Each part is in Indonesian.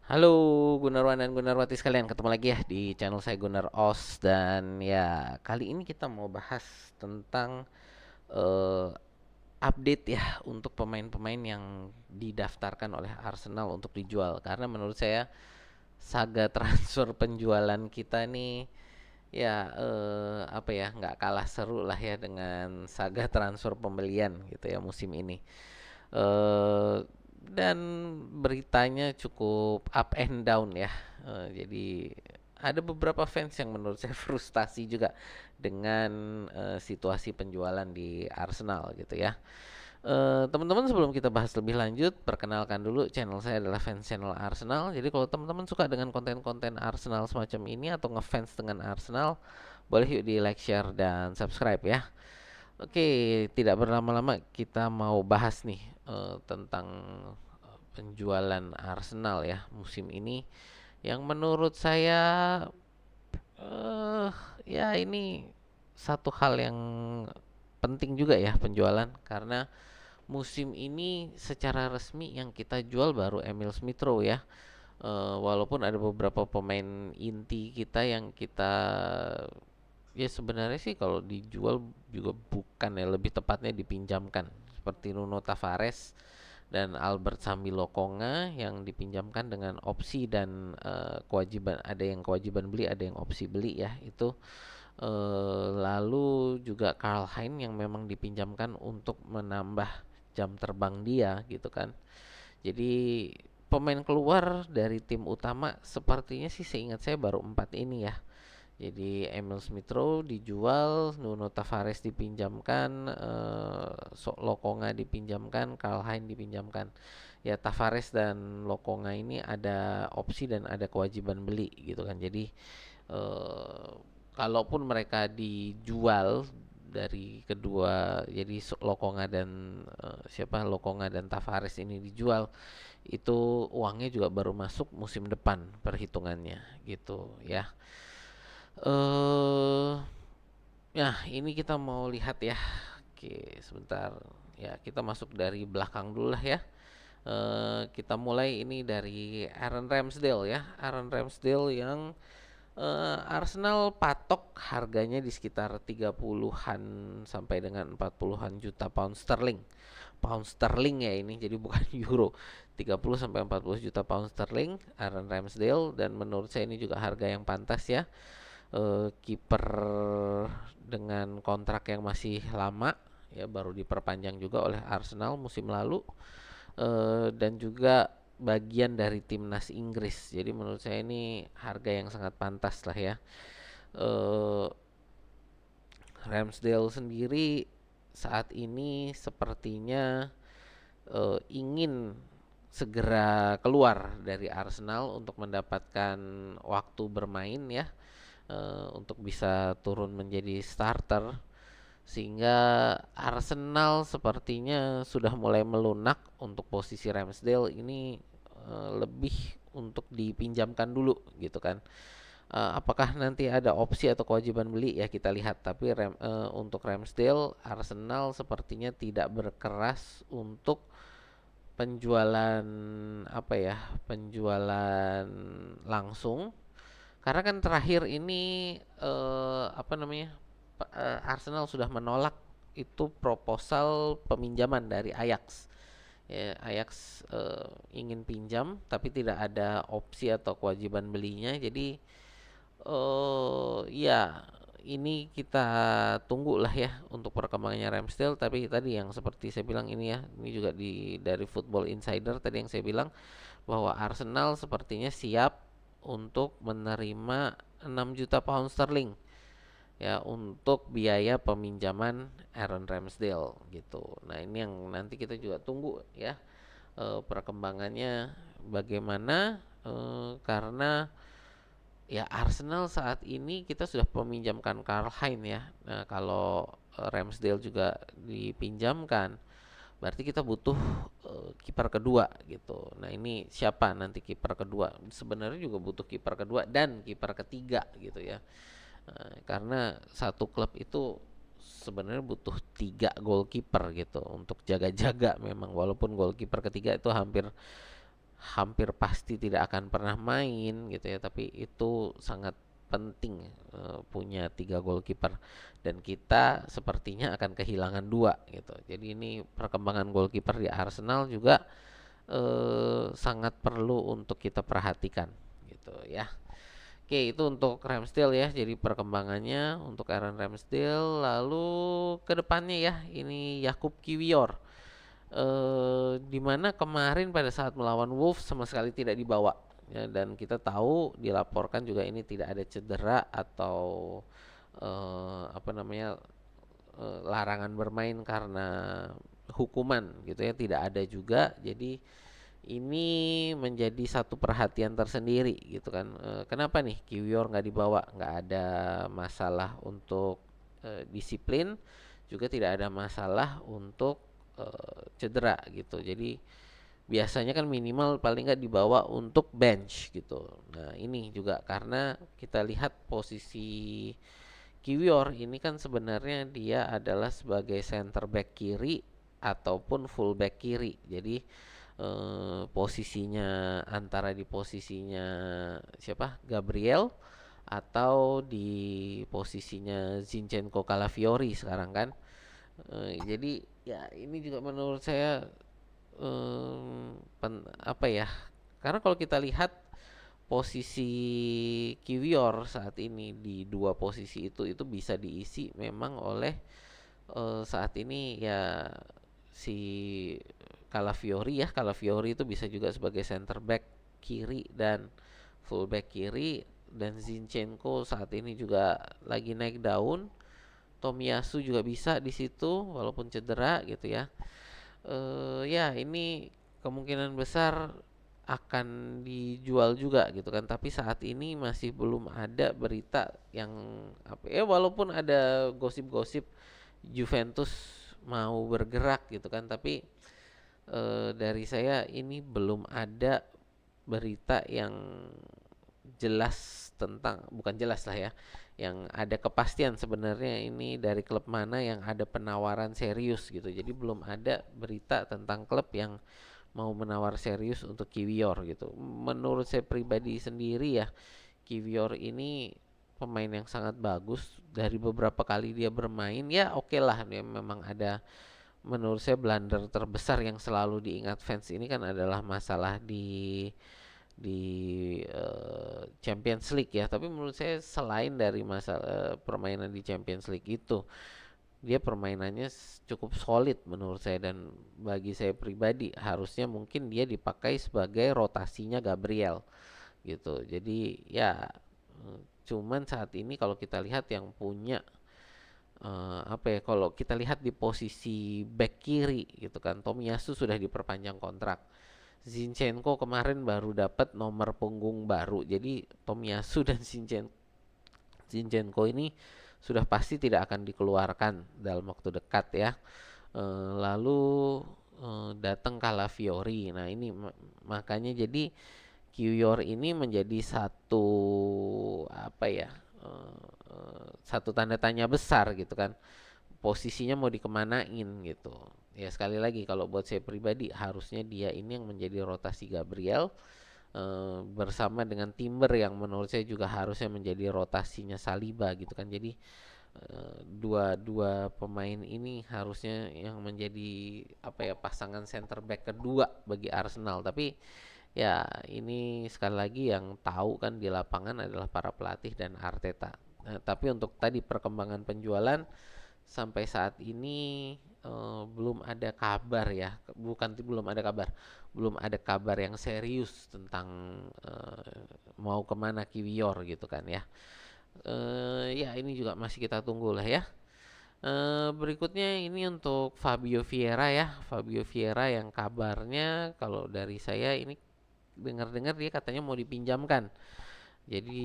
Halo Gunarwan dan Gunarwati sekalian, ketemu lagi ya di channel saya Gunar Os. Dan ya kali ini kita mau bahas tentang eh, update ya untuk pemain-pemain yang didaftarkan oleh Arsenal untuk dijual. Karena menurut saya saga transfer penjualan kita nih ya apa ya, nggak kalah seru lah ya dengan saga transfer pembelian gitu ya musim ini. eh dan beritanya cukup up and down ya. Jadi ada beberapa fans yang menurut saya frustasi juga dengan situasi penjualan di Arsenal gitu ya. Teman-teman, sebelum kita bahas lebih lanjut, perkenalkan dulu, channel saya adalah fans channel Arsenal. Jadi kalau teman-teman suka dengan konten-konten Arsenal semacam ini atau ngefans dengan Arsenal, boleh yuk di like, share, dan subscribe ya. Oke, tidak berlama-lama kita mau bahas nih tentang penjualan Arsenal ya musim ini, yang menurut saya eh ya ini satu hal yang penting juga ya penjualan, karena musim ini secara resmi yang kita jual baru Emil Smith Rowe ya. Walaupun ada beberapa pemain inti kita yang kita, ya sebenarnya sih kalau dijual juga bukan ya, lebih tepatnya dipinjamkan, seperti Nuno Tavares dan Albert Sambi Lokonga yang dipinjamkan dengan opsi dan kewajiban, ada yang kewajiban beli, ada yang opsi beli ya itu. Lalu juga Karl Hein yang memang dipinjamkan untuk menambah jam terbang dia gitu kan. Jadi pemain keluar dari tim utama sepertinya sih seingat saya baru empat ini ya. Jadi Emil Smith Rowe dijual, Nuno Tavares dipinjamkan, Lokonga dipinjamkan, Karl Hein dipinjamkan. Ya Tavares dan Lokonga ini ada opsi dan ada kewajiban beli gitu kan. Jadi eh, kalaupun mereka dijual dari kedua, jadi Lokonga dan Lokonga dan Tavares ini dijual, itu uangnya juga baru masuk musim depan perhitungannya gitu ya. eh Ya, ini kita mau lihat ya. Oke, sebentar. Ya, kita masuk dari belakang dulu lah ya. Kita mulai ini dari Aaron Ramsdale ya. Aaron Ramsdale yang Arsenal patok harganya di sekitar 30-an sampai dengan 40-an juta pound sterling. Pound sterling ya ini, jadi bukan euro. 30 sampai 40 juta pound sterling Aaron Ramsdale, dan menurut saya ini juga harga yang pantas ya. Kiper dengan kontrak yang masih lama ya, baru diperpanjang juga oleh Arsenal musim lalu, dan juga bagian dari timnas Inggris. Jadi menurut saya ini harga yang sangat pantas lah ya. eh Ramsdale sendiri saat ini sepertinya ingin segera keluar dari Arsenal untuk mendapatkan waktu bermain ya, untuk bisa turun menjadi starter, sehingga Arsenal sepertinya sudah mulai melunak untuk posisi Ramsdale ini. Lebih untuk dipinjamkan dulu gitu kan. Apakah nanti ada opsi atau kewajiban beli ya kita lihat, tapi untuk Ramsdale Arsenal sepertinya tidak berkeras untuk penjualan, apa ya, penjualan langsung. Karena kan terakhir ini apa namanya, Arsenal sudah menolak itu proposal peminjaman dari Ajax. Ya, Ajax ingin pinjam tapi tidak ada opsi atau kewajiban belinya. Jadi ya ini kita tunggulah ya untuk perkembangannya Ramsdale. Tapi tadi yang seperti saya bilang ini ya, ini juga dari Football Insider tadi yang saya bilang bahwa Arsenal sepertinya siap untuk menerima 6 juta pound sterling ya untuk biaya peminjaman Aaron Ramsdale gitu. Nah, ini yang nanti kita juga tunggu ya, perkembangannya bagaimana, karena ya Arsenal saat ini kita sudah meminjamkan Karl Hein ya. Nah, kalau Ramsdale juga dipinjamkan, berarti kita butuh kiper kedua gitu. Nah, ini siapa nanti kiper kedua? Sebenarnya juga butuh kiper kedua dan kiper ketiga gitu ya. Karena satu klub itu sebenarnya butuh tiga goalkeeper gitu untuk jaga-jaga memang, walaupun goalkeeper ketiga itu hampir hampir pasti tidak akan pernah main gitu ya, tapi itu sangat penting punya 3 goalkeeper, dan kita sepertinya akan kehilangan 2 gitu. Jadi ini perkembangan goalkeeper di Arsenal juga sangat perlu untuk kita perhatikan gitu ya. Oke, itu untuk Ramsdale ya. Jadi perkembangannya untuk Aaron Ramsdale. Lalu ke depannya ya, ini Yakub Kiwior. Di mana kemarin pada saat melawan Wolves sama sekali tidak dibawa. Ya, dan kita tahu dilaporkan juga ini tidak ada cedera atau apa namanya, larangan bermain karena hukuman gitu ya, tidak ada juga. Jadi ini menjadi satu perhatian tersendiri gitu kan. Kenapa nih Kiwior nggak dibawa? Nggak ada masalah untuk disiplin, juga tidak ada masalah untuk cedera gitu. Jadi biasanya kan minimal paling nggak dibawa untuk bench gitu. Nah ini juga karena kita lihat posisi Kiwior ini kan sebenarnya dia adalah sebagai center back kiri ataupun full back kiri. Jadi posisinya antara di posisinya siapa? Gabriel atau di posisinya Zinchenko Calafiori sekarang kan. Jadi ya ini juga menurut saya apa ya? Karena kalau kita lihat posisi Kiwior saat ini di dua posisi itu bisa diisi memang oleh saat ini ya si Calafiori itu bisa juga sebagai center back kiri dan full back kiri, dan Zinchenko saat ini juga lagi naik daun. Tomiyasu juga bisa di situ walaupun cedera gitu ya. Ya ini kemungkinan besar akan dijual juga gitu kan, tapi saat ini masih belum ada berita yang apa ya, walaupun ada gosip-gosip Juventus mau bergerak gitu kan, tapi dari saya ini belum ada berita yang jelas tentang, bukan jelas lah ya, yang ada kepastian sebenarnya ini dari klub mana yang ada penawaran serius gitu. Jadi belum ada berita tentang klub yang mau menawar serius untuk Kiwior gitu. Menurut saya pribadi sendiri ya, Kiwior ini pemain yang sangat bagus. Dari beberapa kali dia bermain ya oke lah, dia memang ada, menurut saya blunder terbesar yang selalu diingat fans ini kan adalah masalah di Champions League ya. Tapi menurut saya selain dari masalah permainan di Champions League itu, dia permainannya cukup solid menurut saya, dan bagi saya pribadi harusnya mungkin dia dipakai sebagai rotasinya Gabriel gitu. Jadi ya cuman saat ini kalau kita lihat yang punya apa ya, kalau kita lihat di posisi back kiri gitu kan, Tomiyasu sudah diperpanjang kontrak. Zinchenko kemarin baru dapat nomor punggung baru. Jadi Tomiyasu dan Zinchenko ini sudah pasti tidak akan dikeluarkan dalam waktu dekat ya. Lalu datang Calafiori. Nah ini makanya jadi Kiwior ini menjadi satu apa ya, satu tanda tanya besar gitu kan, posisinya mau dikemanain gitu. Ya sekali lagi kalau buat saya pribadi harusnya dia ini yang menjadi rotasi Gabriel bersama dengan Timber yang menurut saya juga harusnya menjadi rotasinya Saliba gitu kan. Jadi dua pemain ini harusnya yang menjadi apa ya, pasangan center back kedua bagi Arsenal. Tapi ya ini sekali lagi yang tahu kan di lapangan adalah para pelatih dan Arteta. Nah, tapi untuk tadi perkembangan penjualan sampai saat ini belum ada kabar ya, bukan belum ada kabar, belum ada kabar yang serius tentang mau kemana Kiwior gitu kan ya. Ya ini juga masih kita tunggu lah ya. Berikutnya ini untuk Fabio Vieira ya. Fabio Vieira yang kabarnya kalau dari saya ini dengar-dengar dia katanya mau dipinjamkan. Jadi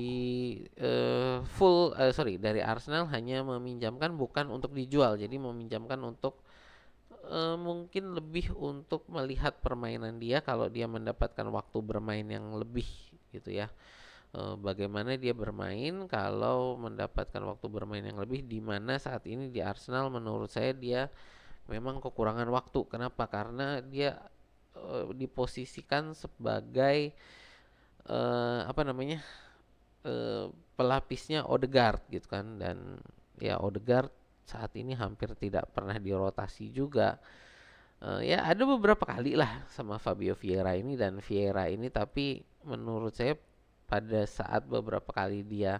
sorry, dari Arsenal hanya meminjamkan bukan untuk dijual. Jadi meminjamkan untuk mungkin lebih untuk melihat permainan dia, kalau dia mendapatkan waktu bermain yang lebih gitu ya. Bagaimana dia bermain kalau mendapatkan waktu bermain yang lebih, di mana saat ini di Arsenal menurut saya dia memang kekurangan waktu. Kenapa? Karena dia diposisikan sebagai apa namanya, pelapisnya Odegaard gitu kan. Dan ya Odegaard saat ini hampir tidak pernah dirotasi juga. Ya ada beberapa kali lah sama Fabio Vieira ini, dan Vieira ini tapi menurut saya pada saat beberapa kali dia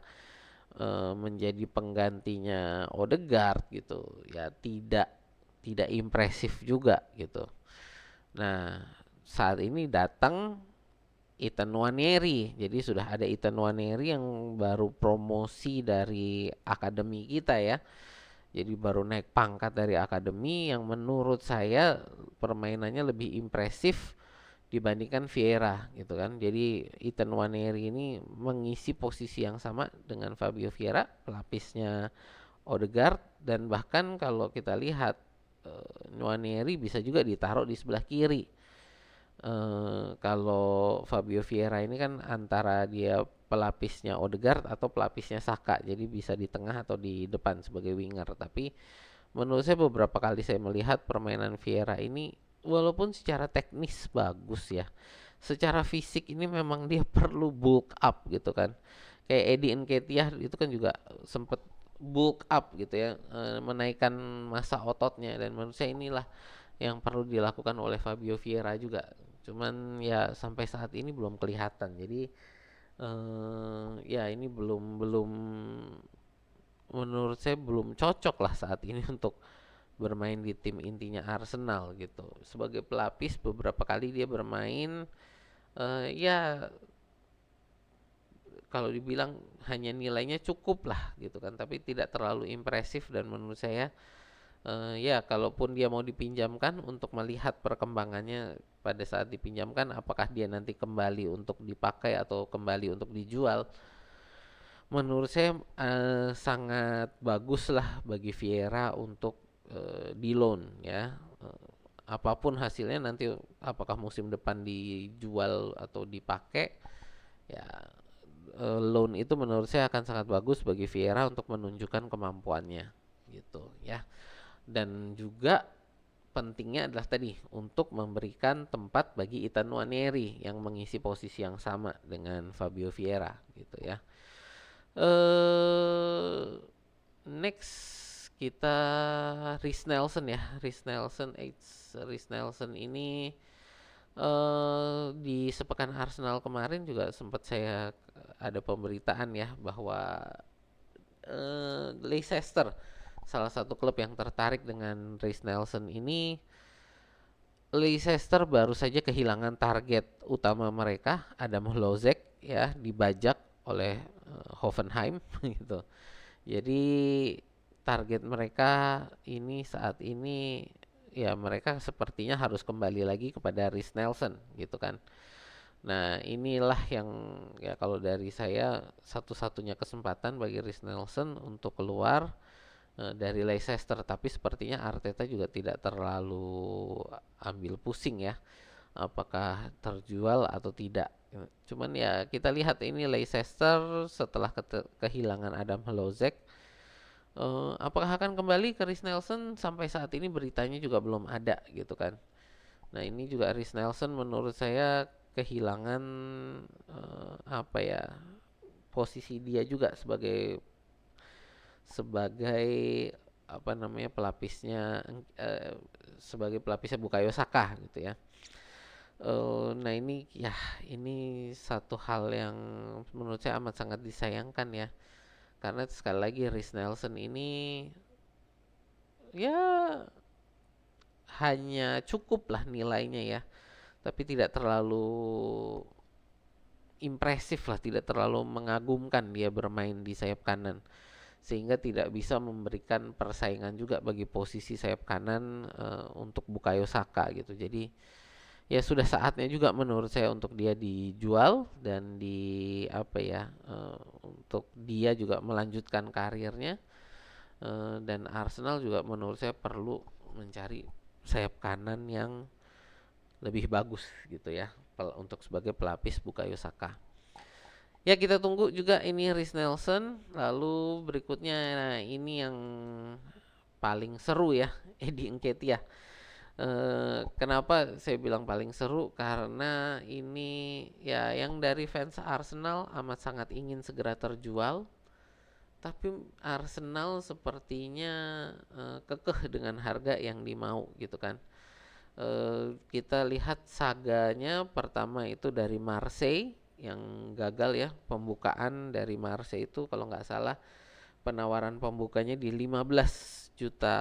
menjadi penggantinya Odegaard gitu ya tidak impresif juga gitu. Nah, saat ini datang Ethan Nwaneri. Jadi sudah ada Ethan Nwaneri yang baru promosi dari akademi kita ya. Jadi baru naik pangkat dari akademi, yang menurut saya permainannya lebih impresif dibandingkan Vieira gitu kan. Jadi Ethan Nwaneri ini mengisi posisi yang sama dengan Fabio Vieira, pelapisnya Odegaard. Dan bahkan kalau kita lihat Nwaneri bisa juga ditaruh di sebelah kiri. Kalau Fabio Vieira ini kan antara dia pelapisnya Odegaard atau pelapisnya Saka, jadi bisa di tengah atau di depan sebagai winger. Tapi menurut saya beberapa kali saya melihat permainan Vieira ini walaupun secara teknis bagus ya, secara fisik ini memang dia perlu bulk up gitu kan. Kayak Eddie Nketiah itu kan juga sempet bulk up gitu ya, menaikkan massa ototnya, dan menurut saya inilah yang perlu dilakukan oleh Fabio Vieira juga. Cuman ya sampai saat ini belum kelihatan. Jadi ya ini belum belum menurut saya belum cocok lah saat ini untuk bermain di tim intinya Arsenal gitu. Sebagai pelapis beberapa kali dia bermain, ya kalau dibilang hanya nilainya cukup lah gitu kan, tapi tidak terlalu impresif. Dan menurut saya ya kalaupun dia mau dipinjamkan untuk melihat perkembangannya pada saat dipinjamkan, apakah dia nanti kembali untuk dipakai atau kembali untuk dijual, menurut saya sangat bagus lah bagi Vieira untuk di loan ya. Apapun hasilnya nanti, apakah musim depan dijual atau dipakai, ya loan itu menurut saya akan sangat bagus bagi Vieira untuk menunjukkan kemampuannya gitu ya. Dan juga pentingnya adalah tadi untuk memberikan tempat bagi Ethan Nwaneri yang mengisi posisi yang sama dengan Fabio Vieira gitu ya. Next kita Reece Nelson ya. Reece Nelson ini di sepekan Arsenal kemarin juga sempat saya ada pemberitaan ya bahwa Leicester, salah satu klub yang tertarik dengan Reece Nelson ini. Leicester baru saja kehilangan target utama mereka, Adam Lozek ya, dibajak oleh Hoffenheim gitu. Jadi target mereka ini saat ini ya mereka sepertinya harus kembali lagi kepada Reece Nelson gitu kan. Nah, inilah yang ya kalau dari saya satu-satunya kesempatan bagi Reece Nelson untuk keluar dari Leicester. Tapi sepertinya Arteta juga tidak terlalu ambil pusing ya apakah terjual atau tidak. Cuman ya kita lihat ini Leicester setelah kehilangan Adam Lozek, apakah akan kembali ke Reece Nelson, sampai saat ini beritanya juga belum ada gitu kan. Nah ini juga Reece Nelson menurut saya kehilangan apa ya, posisi dia juga sebagai sebagai apa namanya pelapisnya, sebagai pelapisnya Bukayo Saka gitu ya. Nah ini ya ini satu hal yang menurut saya amat sangat disayangkan ya, karena sekali lagi Reece Nelson ini ya hanya cukup lah nilainya ya, tapi tidak terlalu impresif lah, tidak terlalu mengagumkan dia bermain di sayap kanan, sehingga tidak bisa memberikan persaingan juga bagi posisi sayap kanan untuk Bukayo Saka gitu. Jadi ya sudah saatnya juga menurut saya untuk dia dijual dan di apa ya, untuk dia juga melanjutkan karirnya. Dan Arsenal juga menurut saya perlu mencari sayap kanan yang lebih bagus gitu ya untuk sebagai pelapis Bukayo Saka. Ya kita tunggu juga ini Reece Nelson. Lalu berikutnya, nah ini yang paling seru ya, Eddie Nketiah. Kenapa saya bilang paling seru? Karena ini ya yang dari fans Arsenal amat sangat ingin segera terjual, tapi Arsenal sepertinya kekeh dengan harga yang dimau gitu kan. Kita lihat saganya pertama itu dari Marseille yang gagal ya, pembukaan dari Marseille itu kalau nggak salah penawaran pembukanya di 15 juta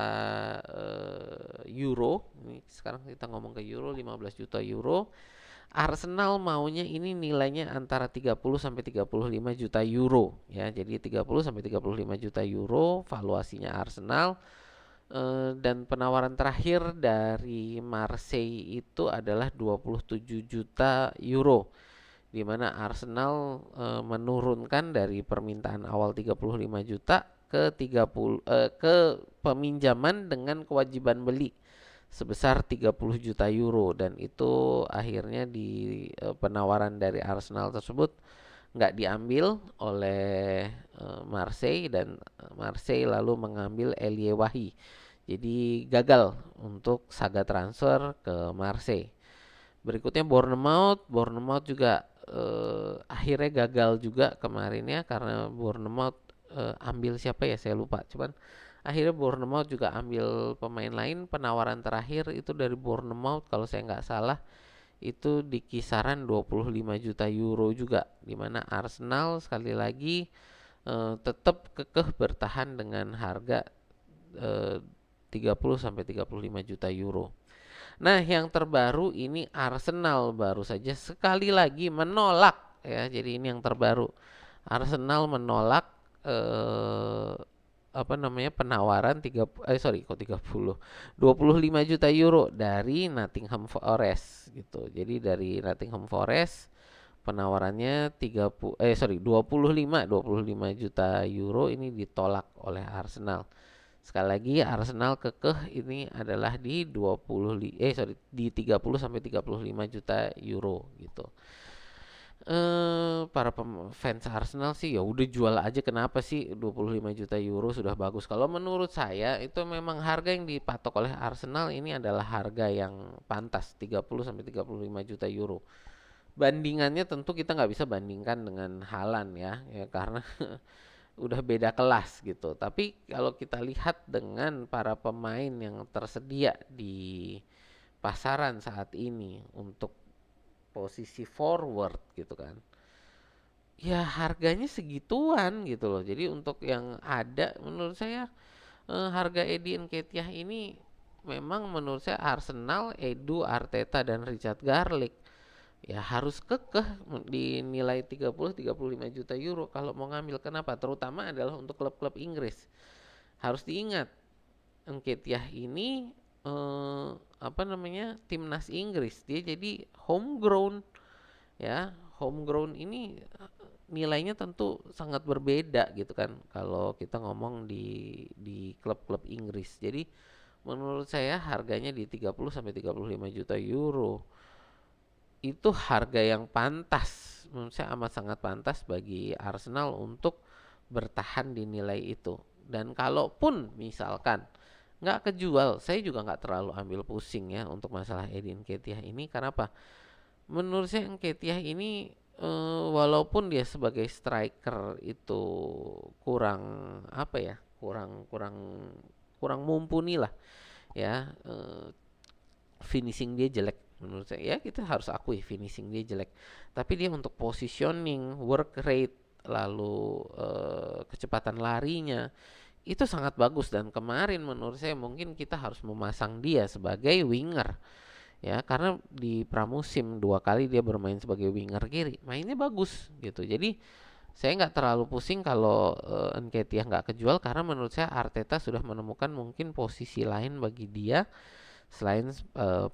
euro. Ini sekarang kita ngomong ke euro, 15 juta euro. Arsenal maunya ini nilainya antara 30 sampai 35 juta euro ya. Jadi 30 sampai 35 juta euro valuasinya Arsenal. Dan penawaran terakhir dari Marseille itu adalah 27 juta euro, di mana Arsenal menurunkan dari permintaan awal 35 juta ke 30 ke peminjaman dengan kewajiban beli sebesar 30 juta euro, dan itu akhirnya di penawaran dari Arsenal tersebut nggak diambil oleh Marseille, dan Marseille lalu mengambil Elie Wahi. Jadi gagal untuk saga transfer ke Marseille. Berikutnya Bournemouth juga akhirnya gagal juga kemarin ya, karena Bournemouth ambil siapa ya saya lupa. Cuman akhirnya Bournemouth juga ambil pemain lain. Penawaran terakhir itu dari Bournemouth kalau saya nggak salah itu di kisaran 25 juta euro juga, dimana Arsenal sekali lagi tetap kekeh bertahan dengan harga eh, 30 sampai 35 juta euro. Nah, yang terbaru ini Arsenal baru saja sekali lagi menolak ya. Jadi ini yang terbaru. Arsenal menolak eh apa namanya penawaran 25 juta euro dari Nottingham Forest gitu. Jadi dari Nottingham Forest penawarannya 25 juta euro ini ditolak oleh Arsenal. Sekali lagi Arsenal kekeh ini adalah di 30 sampai 35 juta euro gitu. Para fans Arsenal sih ya udah jual aja, kenapa sih 25 juta euro sudah bagus. Kalau menurut saya itu memang harga yang dipatok oleh Arsenal ini adalah harga yang pantas, 30 sampai 35 juta euro. Bandingannya tentu kita nggak bisa bandingkan dengan Haaland ya karena udah beda kelas gitu. Tapi kalau kita lihat dengan para pemain yang tersedia di pasaran saat ini untuk posisi forward gitu kan, ya harganya segituan gitu loh. Jadi untuk yang ada menurut saya harga Eddie Nketiah ini memang menurut saya Arsenal, Edu, Arteta dan Richard Garlick ya harus kekeh di nilai 30-35 juta euro kalau mau ngambil. Kenapa? Terutama adalah untuk klub-klub Inggris. Harus diingat, Nketiah ini apa namanya timnas Inggris, dia jadi homegrown ya. Homegrown ini nilainya tentu sangat berbeda gitu kan kalau kita ngomong di klub-klub Inggris. Jadi menurut saya harganya di 30 sampai 35 juta euro itu harga yang pantas, menurut saya amat sangat pantas bagi Arsenal untuk bertahan di nilai itu. Dan kalaupun misalkan nggak kejual, saya juga nggak terlalu ambil pusing ya untuk masalah Edin Nketiah ini. Karena apa? Menurut saya Nketiah ini walaupun dia sebagai striker itu kurang apa ya, kurang kurang kurang mumpuni lah ya. Finishing dia jelek menurut saya ya, kita harus akui finishing dia jelek, tapi dia untuk positioning, work rate, lalu kecepatan larinya itu sangat bagus. Dan kemarin menurut saya mungkin kita harus memasang dia sebagai winger ya, karena di pramusim 2 kali dia bermain sebagai winger kiri, mainnya bagus gitu. Jadi saya nggak terlalu pusing kalau Nketiah nggak kejual, karena menurut saya Arteta sudah menemukan mungkin posisi lain bagi dia selain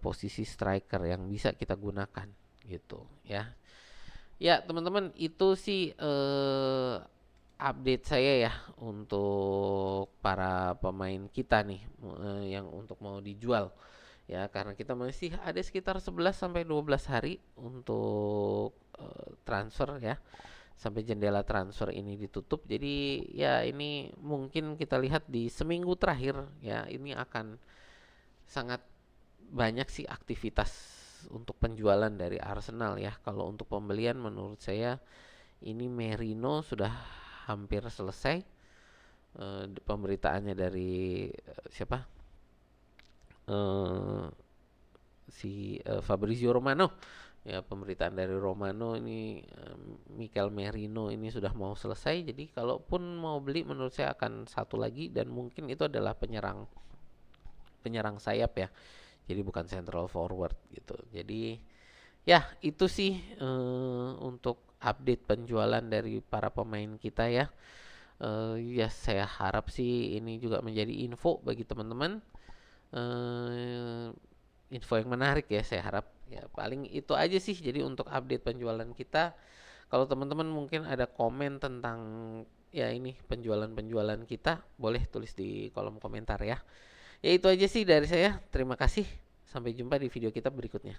posisi striker yang bisa kita gunakan gitu ya. Ya teman-teman, itu sih update saya ya untuk para pemain kita nih yang untuk mau dijual ya, karena kita masih ada sekitar 11 sampai 12 hari untuk transfer ya, sampai jendela transfer ini ditutup. Jadi ya ini mungkin kita lihat di seminggu terakhir ya, ini akan sangat banyak sih aktivitas untuk penjualan dari Arsenal ya. Kalau untuk pembelian menurut saya ini Merino sudah hampir selesai. Pemberitaannya dari siapa? Eh, si Fabrizio Romano. Ya, pemberitaan dari Romano ini Mikel Merino ini sudah mau selesai. Jadi kalaupun mau beli menurut saya akan satu lagi dan mungkin itu adalah penyerang penyerang sayap ya. Jadi bukan central forward gitu. Jadi ya itu sih untuk update penjualan dari para pemain kita ya. Ya saya harap sih ini juga menjadi info bagi teman-teman. eh Info yang menarik ya saya harap. Ya paling itu aja sih jadi untuk update penjualan kita. Kalau teman-teman mungkin ada komen tentang ya ini penjualan-penjualan kita, boleh tulis di kolom komentar ya. Ya itu aja sih dari saya. Terima kasih. Sampai jumpa di video kita berikutnya.